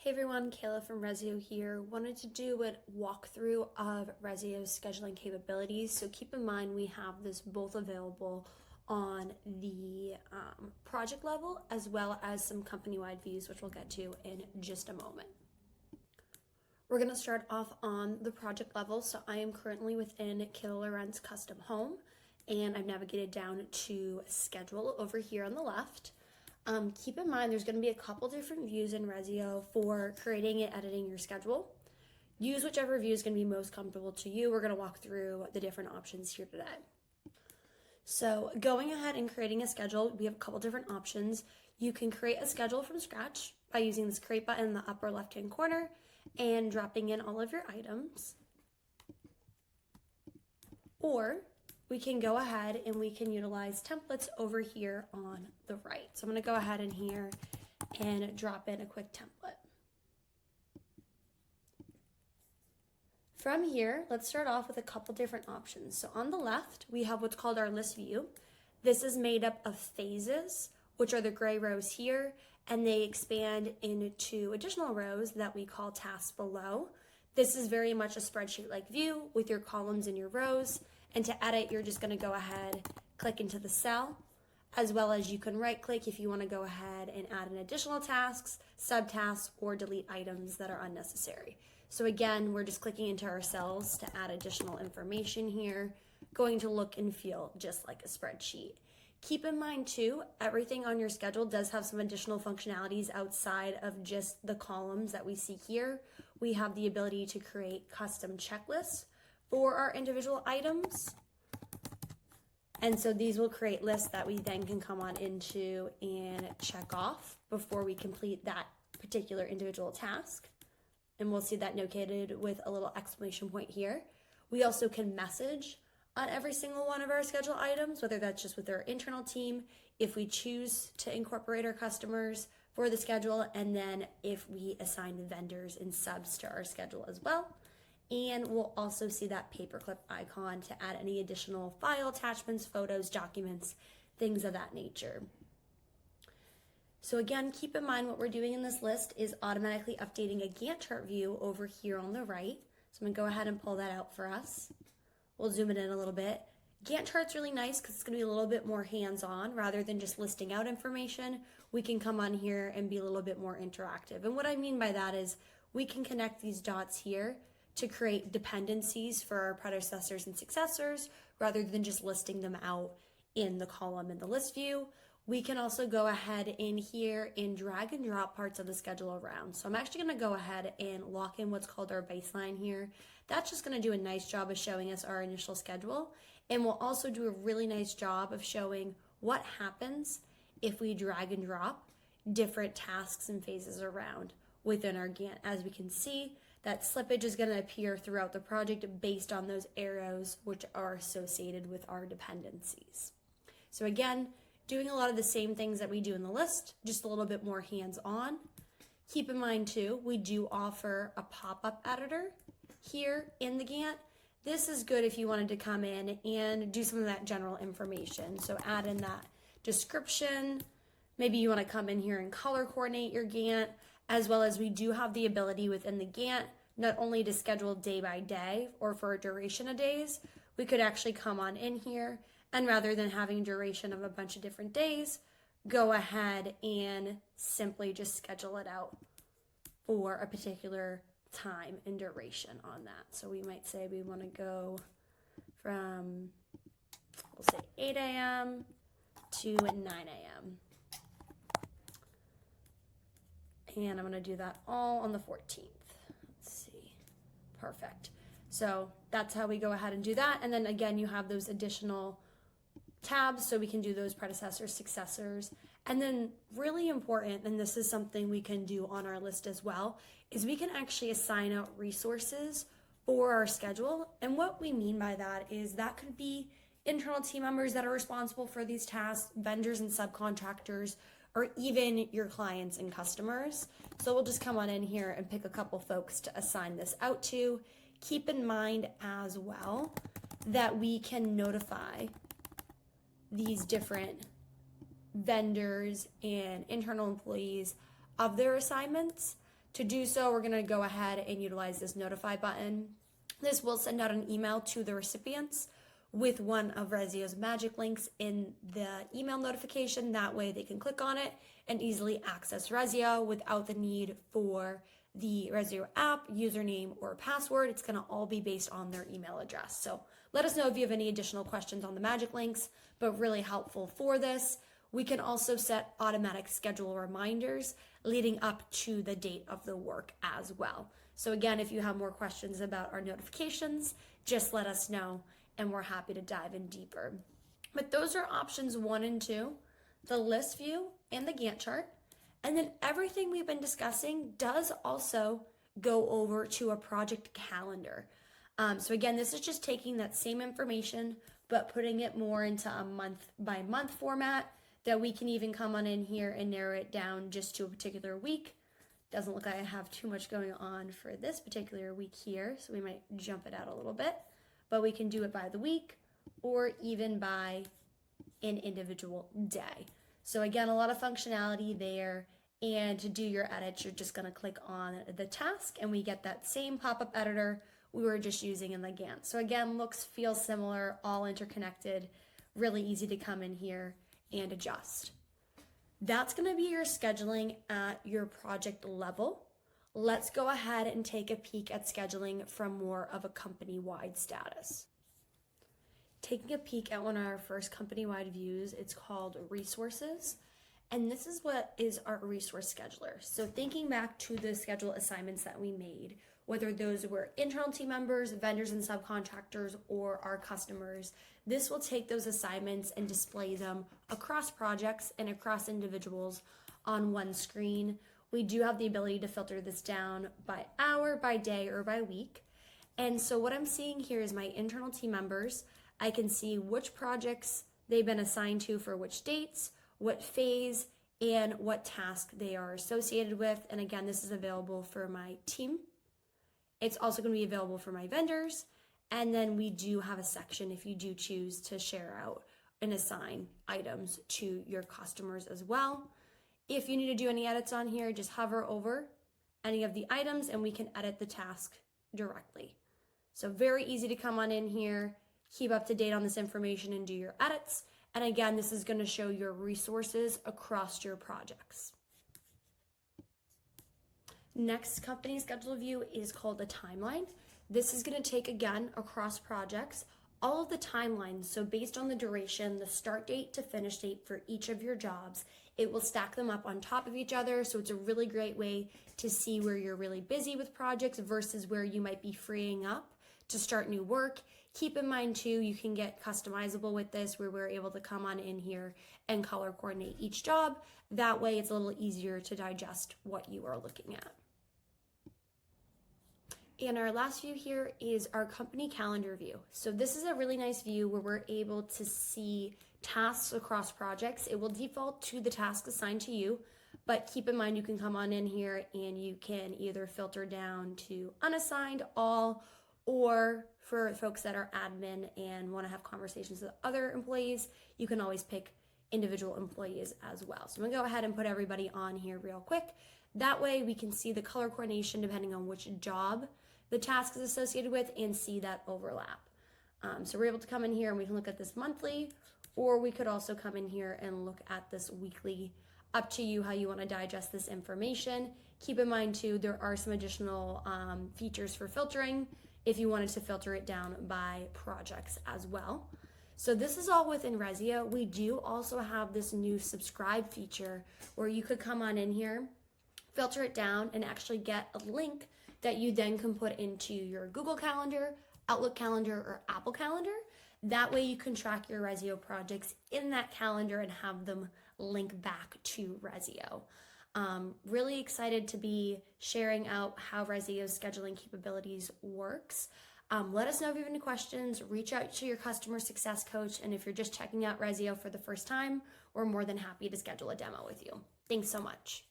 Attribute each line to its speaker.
Speaker 1: Hey everyone, Kayla from Ressio here. Wanted to do a walkthrough of Ressio's scheduling capabilities. So keep in mind we have this both available on the project level as well as some company-wide views, which we'll get to in just a moment. We're going to start off on the project level. So I am currently within Kayla Lorenz's custom home, and I've navigated down to schedule over here on the left. Keep in mind there's going to be a couple different views in Ressio for creating and editing your schedule. Use whichever view is going to be most comfortable to you. We're going to walk through the different options here today. So going ahead and creating a schedule, we have a couple different options. You can create a schedule from scratch by using this create button in the upper left-hand corner and dropping in all of your items. Or we can go ahead and we can utilize templates over here on the right. So I'm going to go ahead in here and drop in a quick template. From here, let's start off with a couple different options. So on the left, we have what's called our list view. This is made up of phases, which are the gray rows here, and they expand into additional rows that we call tasks below. This is very much a spreadsheet-like view with your columns and your rows. And to edit, you're just going to go ahead, click into the cell, as well as you can right-click if you want to go ahead and add in additional tasks, subtasks, or delete items that are unnecessary. So again, we're just clicking into our cells to add additional information here, going to look and feel just like a spreadsheet. Keep in mind too, everything on your schedule does have some additional functionalities outside of just the columns that we see here. We have the ability to create custom checklists for our individual items. And so these will create lists that we then can come on into and check off before we complete that particular individual task. And we'll see that notated with a little exclamation point here. We also can message on every single one of our schedule items, whether that's just with our internal team, if we choose to incorporate our customers for the schedule, and then if we assign vendors and subs to our schedule as well. And we'll also see that paperclip icon to add any additional file attachments, photos, documents, things of that nature. So again, keep in mind what we're doing in this list is automatically updating a Gantt chart view over here on the right. So I'm going to go ahead and pull that out for us. We'll zoom it in a little bit. Gantt chart's really nice because it's going to be a little bit more hands-on rather than just listing out information. We can come on here and be a little bit more interactive. And what I mean by that is we can connect these dots here to create dependencies for our predecessors and successors rather than just listing them out in the column in the list view. We can also go ahead in here and drag and drop parts of the schedule around. So I'm actually going to go ahead and lock in what's called our baseline here. That's just going to do a nice job of showing us our initial schedule, and we'll also do a really nice job of showing what happens if we drag and drop different tasks and phases around within our Gantt. As we can see, that slippage is going to appear throughout the project based on those arrows which are associated with our dependencies. So again, doing a lot of the same things that we do in the list, just a little bit more hands-on. Keep in mind too, we do offer a pop-up editor here in the Gantt. This is good if you wanted to come in and do some of that general information. So add in that description. Maybe you want to come in here and color coordinate your Gantt, as well as we do have the ability within the Gantt not only to schedule day by day or for a duration of days, we could actually come on in here and rather than having duration of a bunch of different days, go ahead and simply just schedule it out for a particular time and duration on that. So we might say we want to go from, we'll say 8 a.m. to 9 a.m. And I'm going to do that all on the 14th. Let's see. Perfect. So that's how we go ahead and do that. And then again, you have those additional tabs so we can do those predecessors, successors. And then really important, and this is something we can do on our list as well, is we can actually assign out resources for our schedule. And what we mean by that is that could be internal team members that are responsible for these tasks, vendors and subcontractors, or even your clients and customers. So we'll just come on in here and pick a couple folks to assign this out to. Keep in mind as well that we can notify these different vendors and internal employees of their assignments To do so, we're going to go ahead and utilize this notify button. This will send out an email to the recipients with one of Ressio's magic links in the email notification. That way they can click on it and easily access Ressio without the need for the Ressio app, username, or password. It's going to all be based on their email address. So let us know if you have any additional questions on the magic links, but really helpful for this. We can also set automatic schedule reminders leading up to the date of the work as well. So again, if you have more questions about our notifications, just let us know and we're happy to dive in deeper. But those are options 1 and 2, the list view and the Gantt chart. And then everything we've been discussing does also go over to a project calendar. So again, this is just taking that same information, but putting it more into a month by month format that we can even come on in here and narrow it down just to a particular week. Doesn't look like I have too much going on for this particular week here, so we might jump it out a little bit, but we can do it by the week or even by an individual day. So again, a lot of functionality there, and to do your edits, you're just gonna click on the task and we get that same pop-up editor we were just using in the Gantt. So again, looks, feels similar, all interconnected, really easy to come in here and adjust. That's gonna be your scheduling at your project level. Let's go ahead and take a peek at scheduling from more of a company-wide status. Taking a peek at one of our first company-wide views, it's called resources. And this is what is our resource scheduler. So thinking back to the schedule assignments that we made, whether those were internal team members, vendors and subcontractors, or our customers, this will take those assignments and display them across projects and across individuals on one screen. We do have the ability to filter this down by hour, by day, or by week. And so what I'm seeing here is my internal team members. I can see which projects they've been assigned to for which dates, what phase, and what task they are associated with. And again, this is available for my team. It's also going to be available for my vendors. And then we do have a section if you do choose to share out and assign items to your customers as well. If you need to do any edits on here, just hover over any of the items and we can edit the task directly. So very easy to come on in here, keep up to date on this information and do your edits. And again, this is going to show your resources across your projects. Next company schedule view is called a timeline. This is going to take, again, across projects, all of the timelines. So based on the duration, the start date to finish date for each of your jobs, it will stack them up on top of each other. So it's a really great way to see where you're really busy with projects versus where you might be freeing up to start new work. Keep in mind too, you can get customizable with this where we're able to come on in here and color coordinate each job. That way it's a little easier to digest what you are looking at. And our last view here is our company calendar view. So this is a really nice view where we're able to see tasks across projects. It will default to the task assigned to you, but keep in mind you can come on in here and you can either filter down to unassigned, all, or for folks that are admin and want to have conversations with other employees, you can always pick individual employees as well. So I'm gonna go ahead and put everybody on here real quick. That way we can see the color coordination depending on which job the task is associated with and see that overlap. So we're able to come in here and we can look at this monthly, or we could also come in here and look at this weekly. Up to you how you want to digest this information. Keep in mind too, there are some additional features for filtering if you wanted to filter it down by projects as well. So this is all within Ressio. We do also have this new subscribe feature where you could come on in here, filter it down, and actually get a link that you then can put into your Google Calendar, Outlook Calendar, or Apple Calendar. That way you can track your Ressio projects in that calendar and have them link back to Ressio. Really excited to be sharing out how Ressio's scheduling capabilities works. Let us know if you have any questions, reach out to your customer success coach, and if you're just checking out Ressio for the first time, we're more than happy to schedule a demo with you. Thanks so much.